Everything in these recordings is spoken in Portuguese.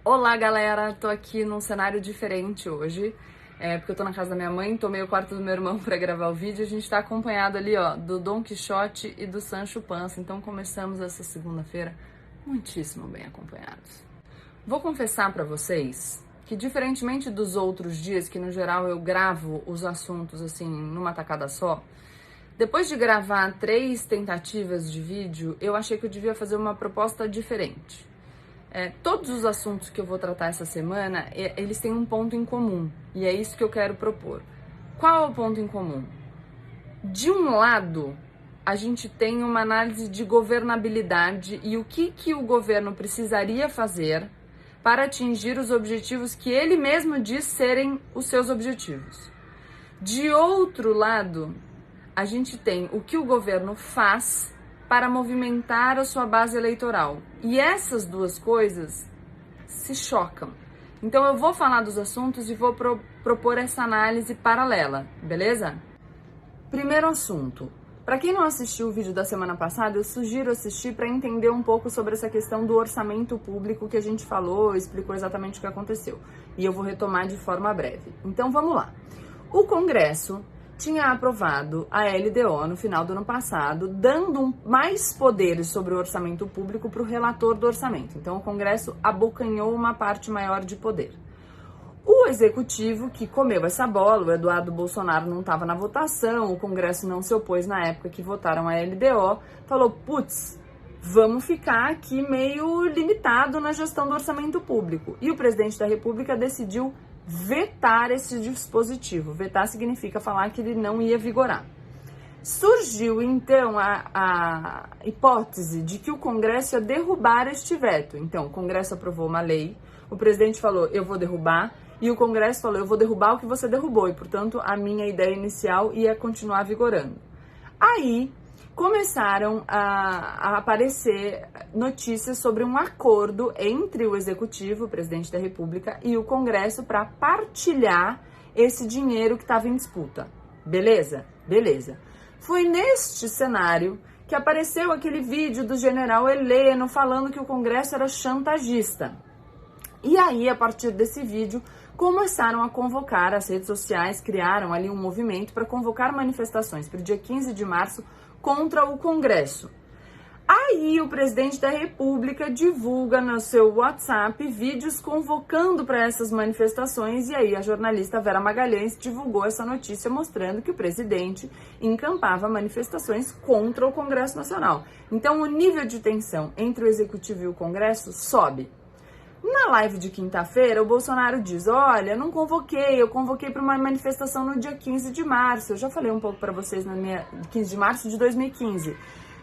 Olá, galera! Tô aqui num cenário diferente hoje, porque eu tô na casa da minha mãe, tomei o quarto do meu irmão pra gravar o vídeo. A gente tá acompanhado ali, ó, do Dom Quixote e do Sancho Panza. Então começamos essa segunda-feira muitíssimo bem acompanhados. Vou confessar pra vocês que, diferentemente dos outros dias, que no geral eu gravo os assuntos assim numa tacada só, depois de gravar 3 tentativas de vídeo, eu achei que eu devia fazer uma proposta diferente. Todos os assuntos que eu vou tratar essa semana, eles têm um ponto em comum, e é isso que eu quero propor. Qual é o ponto em comum? De um lado, a gente tem uma análise de governabilidade e o que o governo precisaria fazer para atingir os objetivos que ele mesmo diz serem os seus objetivos. De outro lado, a gente tem o que o governo faz para movimentar a sua base eleitoral. E essas duas coisas se chocam. Então eu vou falar dos assuntos e vou propor essa análise paralela, beleza? Primeiro assunto. Para quem não assistiu o vídeo da semana passada, eu sugiro assistir para entender um pouco sobre essa questão do orçamento público que a gente falou, explicou exatamente o que aconteceu. E eu vou retomar de forma breve. Então vamos lá. O Congresso tinha aprovado a LDO no final do ano passado, dando mais poderes sobre o orçamento público para o relator do orçamento. Então, o Congresso abocanhou uma parte maior de poder. O Executivo, que comeu essa bola, o Eduardo Bolsonaro não estava na votação, o Congresso não se opôs na época que votaram a LDO, falou, putz, vamos ficar aqui meio limitado na gestão do orçamento público. E o presidente da República decidiu vetar esse dispositivo. Vetar significa falar que ele não ia vigorar. Surgiu, então, a hipótese de que o Congresso ia derrubar este veto. Então, o Congresso aprovou uma lei, o presidente falou, eu vou derrubar, e o Congresso falou, eu vou derrubar o que você derrubou, e, portanto, a minha ideia inicial ia continuar vigorando. Aí, começaram a aparecer notícias sobre um acordo entre o Executivo, o presidente da República, e o Congresso para partilhar esse dinheiro que estava em disputa. Beleza? Beleza. Foi neste cenário que apareceu aquele vídeo do general Heleno falando que o Congresso era chantagista. E aí, a partir desse vídeo, começaram a convocar, as redes sociais criaram ali um movimento para convocar manifestações para o dia 15 de março contra o Congresso. Aí o presidente da República divulga no seu WhatsApp vídeos convocando para essas manifestações e aí a jornalista Vera Magalhães divulgou essa notícia mostrando que o presidente encampava manifestações contra o Congresso Nacional. Então o nível de tensão entre o Executivo e o Congresso sobe. Na live de quinta-feira, o Bolsonaro diz, olha, não convoquei, eu convoquei para uma manifestação no dia 15 de março. Eu já falei um pouco para vocês na minha 15 de março de 2015.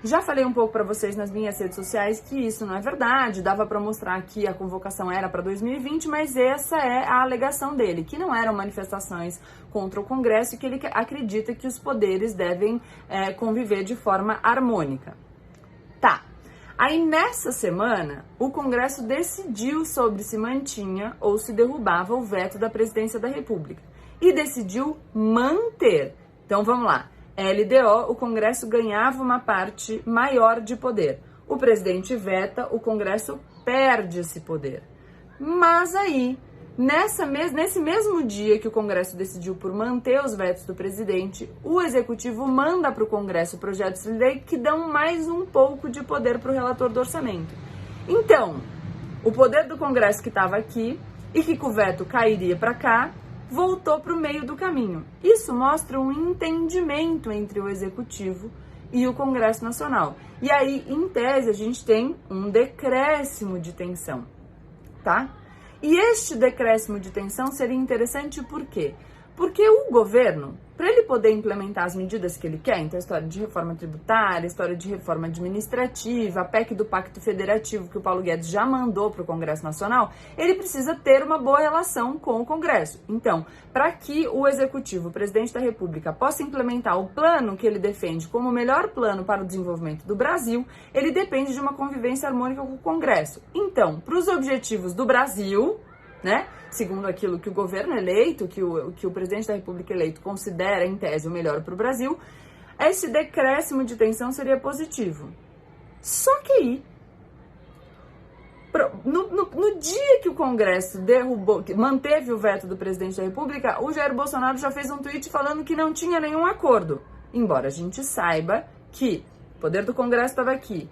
Já falei um pouco para vocês nas minhas redes sociais que isso não é verdade, dava para mostrar que a convocação era para 2020, mas essa é a alegação dele, que não eram manifestações contra o Congresso e que ele acredita que os poderes devem conviver de forma harmônica. Tá. Aí, nessa semana, o Congresso decidiu sobre se mantinha ou se derrubava o veto da Presidência da República. E decidiu manter. Então, vamos lá. LDO, o Congresso ganhava uma parte maior de poder. O presidente veta, o Congresso perde esse poder. Mas aí, nesse mesmo dia que o Congresso decidiu por manter os vetos do presidente, o Executivo manda para o Congresso projetos de lei que dão mais um pouco de poder para o relator do orçamento. Então, o poder do Congresso que estava aqui e que com o veto cairia para cá, voltou para o meio do caminho. Isso mostra um entendimento entre o Executivo e o Congresso Nacional. E aí, em tese, a gente tem um decréscimo de tensão, tá? E este decréscimo de tensão seria interessante por quê? Porque o governo, para ele poder implementar as medidas que ele quer, então a história de reforma tributária, a história de reforma administrativa, a PEC do Pacto Federativo que o Paulo Guedes já mandou para o Congresso Nacional, ele precisa ter uma boa relação com o Congresso. Então, para que o Executivo, o presidente da República, possa implementar o plano que ele defende como o melhor plano para o desenvolvimento do Brasil, ele depende de uma convivência harmônica com o Congresso. Então, para os objetivos do Brasil, né? Segundo aquilo que o governo eleito, que o presidente da República eleito considera, em tese, o melhor para o Brasil, esse decréscimo de tensão seria positivo. Só que aí, No dia que o Congresso manteve o veto do presidente da República, o Jair Bolsonaro já fez um tweet falando que não tinha nenhum acordo. Embora a gente saiba que o poder do Congresso estava aqui,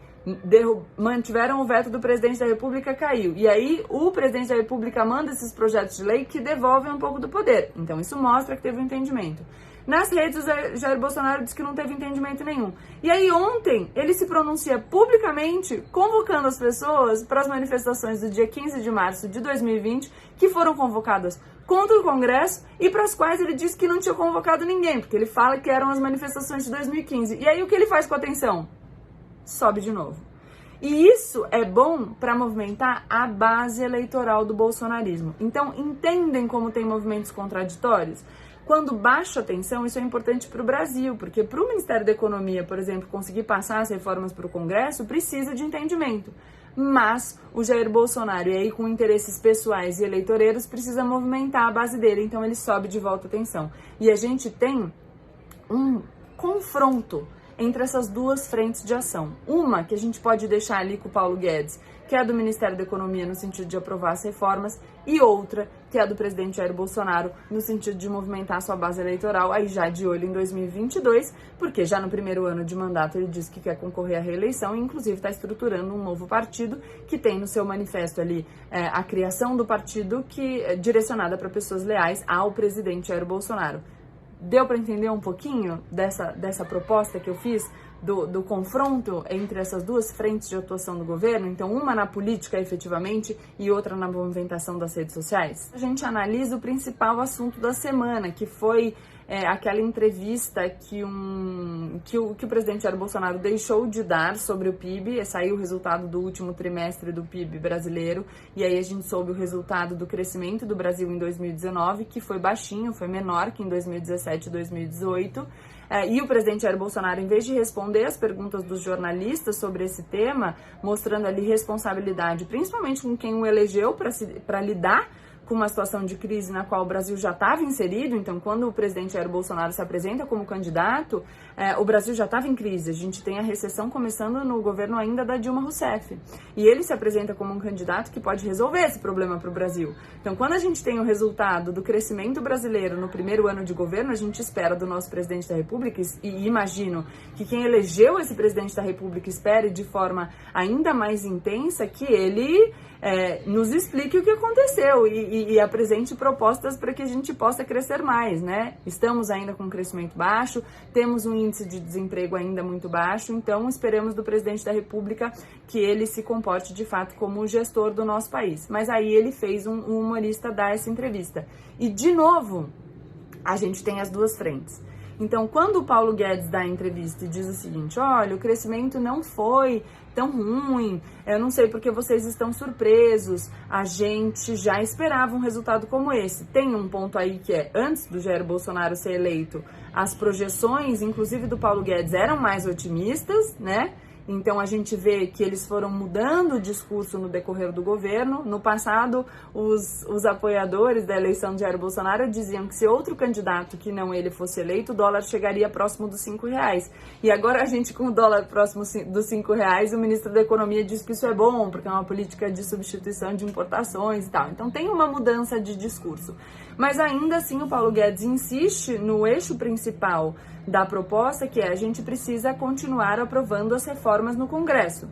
mantiveram o veto do presidente da República, caiu. E aí o presidente da República manda esses projetos de lei que devolvem um pouco do poder. Então isso mostra que teve um entendimento. Nas redes, o Jair Bolsonaro disse que não teve entendimento nenhum. E aí ontem ele se pronuncia publicamente, convocando as pessoas para as manifestações do dia 15 de março de 2020, que foram convocadas contra o Congresso e para as quais ele disse que não tinha convocado ninguém, porque ele fala que eram as manifestações de 2015. E aí o que ele faz com a atenção? Sobe de novo. E isso é bom para movimentar a base eleitoral do bolsonarismo. Então, entendem como tem movimentos contraditórios? Quando baixa a tensão, isso é importante para o Brasil, porque para o Ministério da Economia, por exemplo, conseguir passar as reformas para o Congresso, precisa de entendimento. Mas o Jair Bolsonaro, e aí com interesses pessoais e eleitoreiros, precisa movimentar a base dele, então ele sobe de volta a tensão. E a gente tem um confronto entre essas duas frentes de ação. Uma que a gente pode deixar ali com o Paulo Guedes, que é a do Ministério da Economia no sentido de aprovar as reformas, e outra que é a do presidente Jair Bolsonaro no sentido de movimentar a sua base eleitoral, aí já de olho em 2022, porque já no primeiro ano de mandato ele disse que quer concorrer à reeleição e inclusive está estruturando um novo partido que tem no seu manifesto ali a criação do partido que é direcionada para pessoas leais ao presidente Jair Bolsonaro. Deu para entender um pouquinho dessa proposta que eu fiz, do confronto entre essas duas frentes de atuação do governo? Então, uma na política, efetivamente, e outra na movimentação das redes sociais. A gente analisa o principal assunto da semana, que foi aquela entrevista que o presidente Jair Bolsonaro deixou de dar sobre o PIB. Saiu o resultado do último trimestre do PIB brasileiro, e aí a gente soube o resultado do crescimento do Brasil em 2019, que foi baixinho, foi menor que em 2017 e 2018. E o presidente Jair Bolsonaro, em vez de responder as perguntas dos jornalistas sobre esse tema, mostrando ali responsabilidade, principalmente com quem o elegeu para lidar com uma situação de crise na qual o Brasil já estava inserido. Então, quando o presidente Jair Bolsonaro se apresenta como candidato, o Brasil já estava em crise. A gente tem a recessão começando no governo ainda da Dilma Rousseff. E ele se apresenta como um candidato que pode resolver esse problema para o Brasil. Então, quando a gente tem o resultado do crescimento brasileiro no primeiro ano de governo, a gente espera do nosso presidente da República, e imagino que quem elegeu esse presidente da República espere de forma ainda mais intensa que ele nos explique o que aconteceu e apresente propostas para que a gente possa crescer mais, né? Estamos ainda com um crescimento baixo, temos um índice de desemprego ainda muito baixo, então esperamos do presidente da República que ele se comporte de fato como o gestor do nosso país. Mas aí ele fez um humorista dar essa entrevista. E, de novo, a gente tem as duas frentes. Então, quando o Paulo Guedes dá a entrevista e diz o seguinte: olha, o crescimento não foi tão ruim, eu não sei porque vocês estão surpresos, a gente já esperava um resultado como esse. Tem um ponto aí que é, antes do Jair Bolsonaro ser eleito, as projeções, inclusive do Paulo Guedes, eram mais otimistas, né? Então a gente vê que eles foram mudando o discurso no decorrer do governo. No passado, os apoiadores da eleição de Jair Bolsonaro diziam que se outro candidato que não ele fosse eleito, o dólar chegaria próximo dos R$5. E agora a gente, com o dólar próximo dos R$5, o ministro da Economia diz que isso é bom, porque é uma política de substituição de importações e tal. Então tem uma mudança de discurso. Mas ainda assim o Paulo Guedes insiste no eixo principal da proposta, que é: a gente precisa continuar aprovando as reformas no Congresso.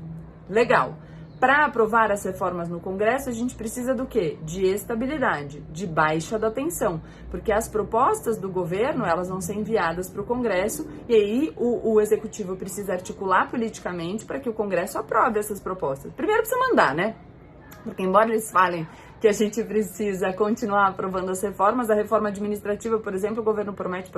Legal. Para aprovar as reformas no Congresso, a gente precisa do quê? De estabilidade, de baixa da tensão, porque as propostas do governo, elas vão ser enviadas para o Congresso, e aí o Executivo precisa articular politicamente para que o Congresso aprove essas propostas. Primeiro precisa mandar, né? Porque embora eles falem que a gente precisa continuar aprovando as reformas, a reforma administrativa, por exemplo, o governo promete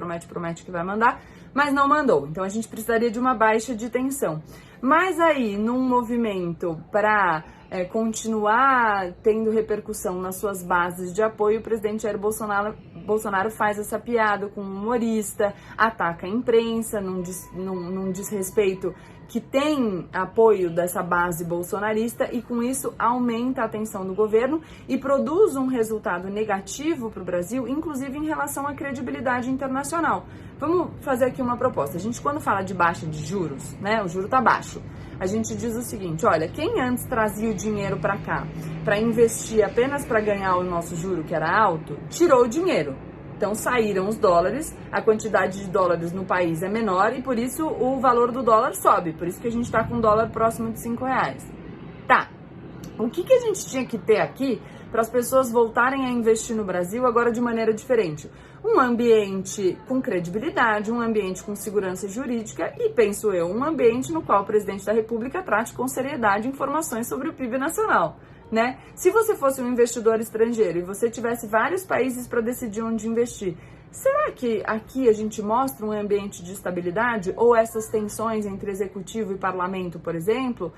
que vai mandar, mas não mandou. Então a gente precisaria de uma baixa de tensão. Mas aí, num movimento para continuar tendo repercussão nas suas bases de apoio, o presidente Jair Bolsonaro faz essa piada com um humorista, ataca a imprensa num desrespeito que tem apoio dessa base bolsonarista e com isso aumenta a atenção do governo e produz um resultado negativo para o Brasil, inclusive em relação à credibilidade internacional. Vamos fazer aqui uma proposta. A gente, quando fala de baixa de juros, né, o juro tá baixo, a gente diz o seguinte: olha, quem antes trazia o dinheiro para cá para investir apenas para ganhar o nosso juro, que era alto, tirou o dinheiro. Então saíram os dólares, a quantidade de dólares no país é menor e por isso o valor do dólar sobe. Por isso que a gente está com um dólar próximo de R$5. Tá, o que a gente tinha que ter aqui para as pessoas voltarem a investir no Brasil agora de maneira diferente? Um ambiente com credibilidade, um ambiente com segurança jurídica e, penso eu, um ambiente no qual o presidente da República trate com seriedade informações sobre o PIB nacional. Né? Se você fosse um investidor estrangeiro e você tivesse vários países para decidir onde investir, será que aqui a gente mostra um ambiente de estabilidade ou essas tensões entre executivo e parlamento, por exemplo,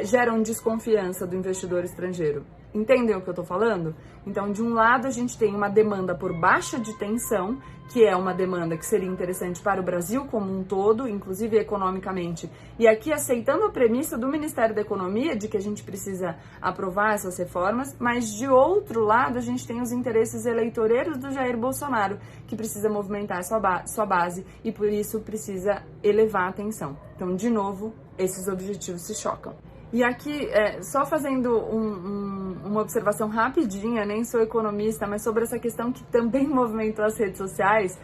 geram desconfiança do investidor estrangeiro? Entendem o que eu estou falando? Então, de um lado, a gente tem uma demanda por baixa de tensão, que é uma demanda que seria interessante para o Brasil como um todo, inclusive economicamente. E aqui aceitando a premissa do Ministério da Economia de que a gente precisa aprovar essas reformas, mas de outro lado, a gente tem os interesses eleitoreiros do Jair Bolsonaro, que precisa movimentar sua base e por isso precisa elevar a tensão. Então, de novo, esses objetivos se chocam. E aqui, só fazendo uma observação rapidinha, nem sou economista, mas sobre essa questão que também movimentou as redes sociais,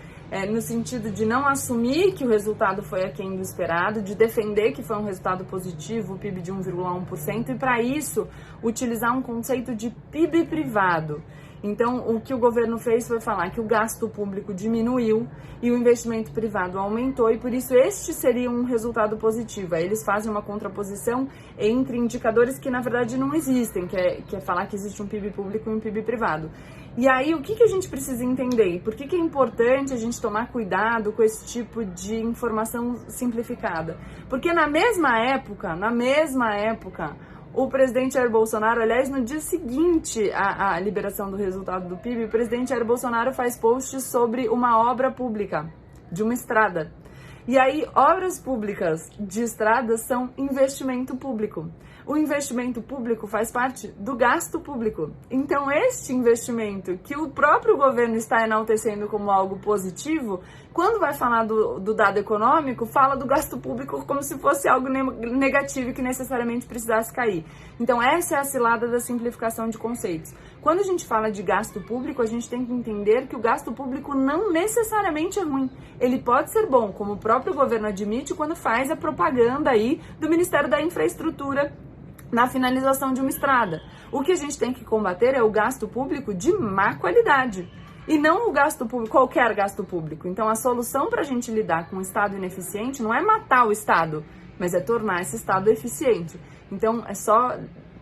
no sentido de não assumir que o resultado foi aquém do esperado, de defender que foi um resultado positivo, o PIB de 1,1%, e para isso utilizar um conceito de PIB privado. Então, o que o governo fez foi falar que o gasto público diminuiu e o investimento privado aumentou e, por isso, este seria um resultado positivo. Aí eles fazem uma contraposição entre indicadores que, na verdade, não existem, que é falar que existe um PIB público e um PIB privado. E aí, o que a gente precisa entender? Por que é importante a gente tomar cuidado com esse tipo de informação simplificada? Porque na mesma época, o presidente Jair Bolsonaro, aliás, no dia seguinte à liberação do resultado do PIB, o presidente Jair Bolsonaro faz posts sobre uma obra pública, de uma estrada. E aí, obras públicas de estradas são investimento público. O investimento público faz parte do gasto público. Então, este investimento que o próprio governo está enaltecendo como algo positivo, quando vai falar do dado econômico, fala do gasto público como se fosse algo negativo e que necessariamente precisasse cair. Então, essa é a cilada da simplificação de conceitos. Quando a gente fala de gasto público, a gente tem que entender que o gasto público não necessariamente é ruim. Ele pode ser bom, como o próprio governo admite quando faz a propaganda aí do Ministério da Infraestrutura na finalização de uma estrada. O que a gente tem que combater é o gasto público de má qualidade. E não o gasto público, qualquer gasto público. Então, a solução para a gente lidar com um Estado ineficiente não é matar o Estado, mas é tornar esse Estado eficiente. Então, é só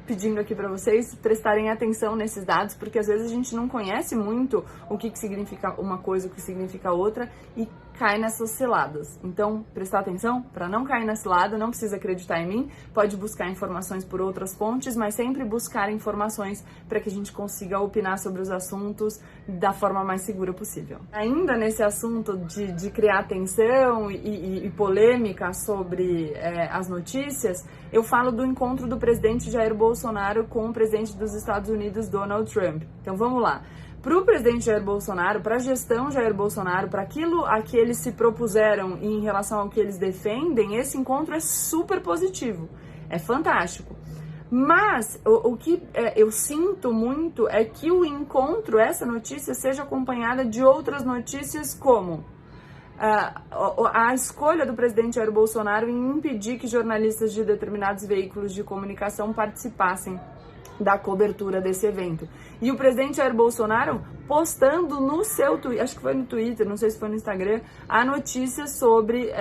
pedindo aqui para vocês prestarem atenção nesses dados, porque às vezes a gente não conhece muito o que significa uma coisa, o que significa outra, e cai nessas ciladas. Então, prestar atenção para não cair na cilada, não precisa acreditar em mim, pode buscar informações por outras fontes, mas sempre buscar informações para que a gente consiga opinar sobre os assuntos da forma mais segura possível. Ainda nesse assunto de criar tensão e polêmica sobre as notícias, eu falo do encontro do presidente Jair Bolsonaro com o presidente dos Estados Unidos, Donald Trump. Então vamos lá. Para o presidente Jair Bolsonaro, para a gestão Jair Bolsonaro, para aquilo a que eles se propuseram e em relação ao que eles defendem, esse encontro é super positivo, é fantástico. Mas o que eu sinto muito é que o encontro, essa notícia, seja acompanhada de outras notícias como a escolha do presidente Jair Bolsonaro em impedir que jornalistas de determinados veículos de comunicação participassem da cobertura desse evento. E o presidente Jair Bolsonaro postando no seu Twitter, acho que foi no Twitter, não sei se foi no Instagram, a notícia sobre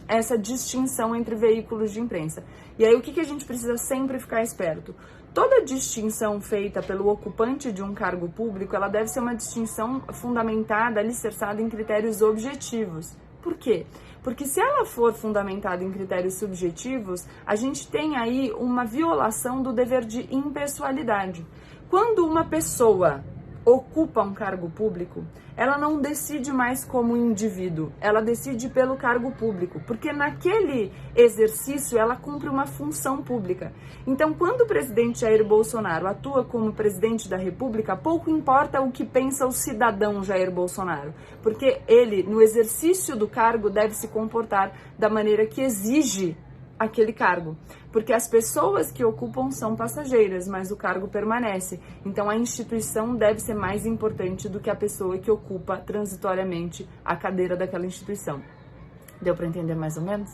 essa distinção entre veículos de imprensa. E aí o que a gente precisa sempre ficar esperto? Toda distinção feita pelo ocupante de um cargo público, ela deve ser uma distinção fundamentada, alicerçada em critérios objetivos. Por quê? Porque se ela for fundamentada em critérios subjetivos, a gente tem aí uma violação do dever de impessoalidade. Quando uma pessoa ocupa um cargo público, ela não decide mais como indivíduo, ela decide pelo cargo público, porque naquele exercício ela cumpre uma função pública. Então, quando o presidente Jair Bolsonaro atua como presidente da República, pouco importa o que pensa o cidadão Jair Bolsonaro, porque ele, no exercício do cargo, deve se comportar da maneira que exige aquele cargo, porque as pessoas que ocupam são passageiras, mas o cargo permanece. Então a instituição deve ser mais importante do que a pessoa que ocupa transitoriamente a cadeira daquela instituição. Deu para entender mais ou menos?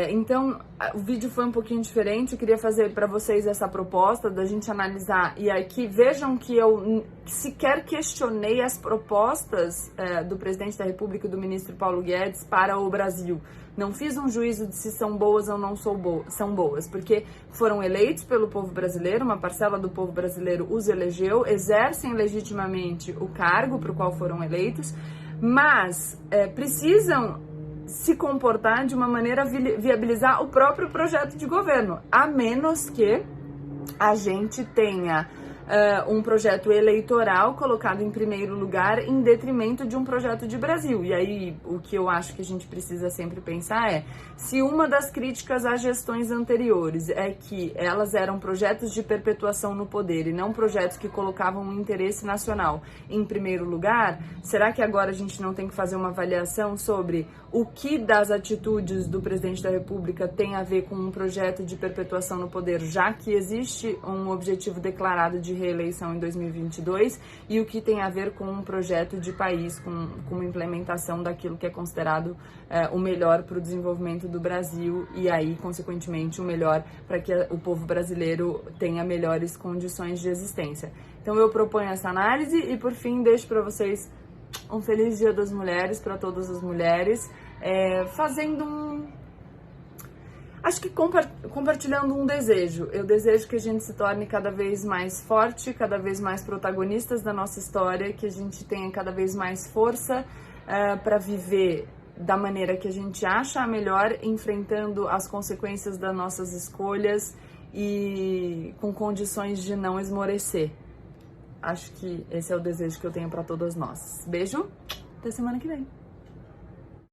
Então, o vídeo foi um pouquinho diferente. Eu queria fazer para vocês essa proposta da gente analisar. E aqui, vejam que eu sequer questionei as propostas do presidente da República e do ministro Paulo Guedes para o Brasil. Não fiz um juízo de se são boas ou não são boas, porque foram eleitos pelo povo brasileiro, uma parcela do povo brasileiro os elegeu, exercem legitimamente o cargo para o qual foram eleitos, mas precisam se comportar de uma maneira a viabilizar o próprio projeto de governo, a menos que a gente tenha um projeto eleitoral colocado em primeiro lugar em detrimento de um projeto de Brasil. E aí o que eu acho que a gente precisa sempre pensar é, se uma das críticas às gestões anteriores é que elas eram projetos de perpetuação no poder e não projetos que colocavam o interesse nacional em primeiro lugar, será que agora a gente não tem que fazer uma avaliação sobre o que das atitudes do presidente da República tem a ver com um projeto de perpetuação no poder, já que existe um objetivo declarado de reeleição em 2022, e o que tem a ver com um projeto de país, com uma implementação daquilo que é considerado o melhor para o desenvolvimento do Brasil e aí, consequentemente, o melhor para que o povo brasileiro tenha melhores condições de existência. Então eu proponho essa análise e, por fim, deixo para vocês um feliz Dia das Mulheres para todas as mulheres, acho que compartilhando um desejo. Eu desejo que a gente se torne cada vez mais forte, cada vez mais protagonistas da nossa história, que a gente tenha cada vez mais força para viver da maneira que a gente acha melhor, enfrentando as consequências das nossas escolhas e com condições de não esmorecer. Acho que esse é o desejo que eu tenho para todas nós. Beijo, até semana que vem.